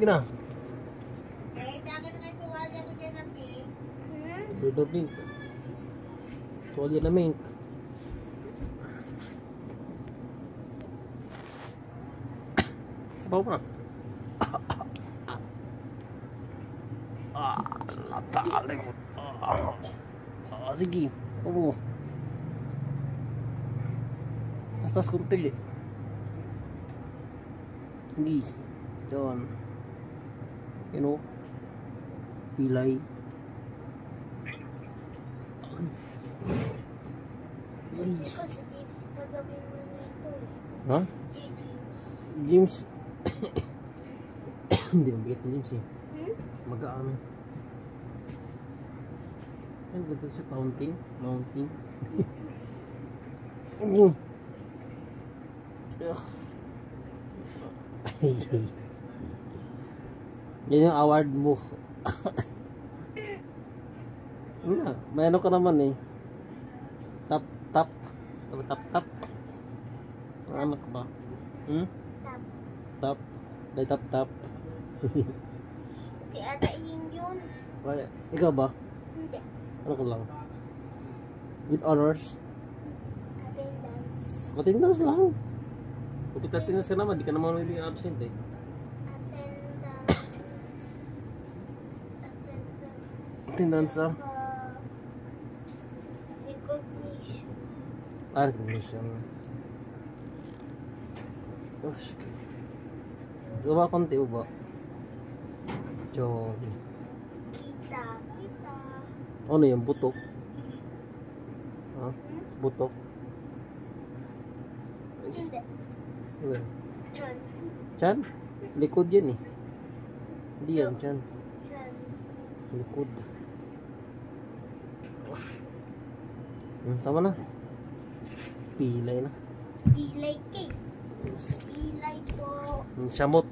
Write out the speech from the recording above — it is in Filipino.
Gina. Eh, dagan na ito wala ko dyan ng pink. Red or pink. Tuwalya na mink. Bawa pa na. Natali ko. Sige. Oo. Tas kunti. Hindi. Doon. You know. Pilay. Ay. Ikaw si James, kagabi mo na ito eh. Ha? Si James. James. Hindi mabigat ni James eh. Magaan. Ano ba ito siya? Mounting? Mounting? Yan yung award mo. Wala. May ano ka naman eh. Tap, tap. Tap, tap. Ano ka ba? Tap. Tap. May tap, tap. Si Ata yun. Wala. Ikaw ba? Hindi. Ano ka lang? With honors? Attendance. Attendance lang. Kung attendance ka naman, di ka naman may absent eh. Attendance. Attendance ah. Recognition. Recognition. Oh, sige. Uba konti uba. John. Kita. Kita. Ano yung butok? Ha? Butok? Hindi. Ano? Chan. Chan? Likod yan eh. Hindi yan, chan. Chan. Likod. Tama na. Pilay na. Pilay cake. Pilay po. Shamot.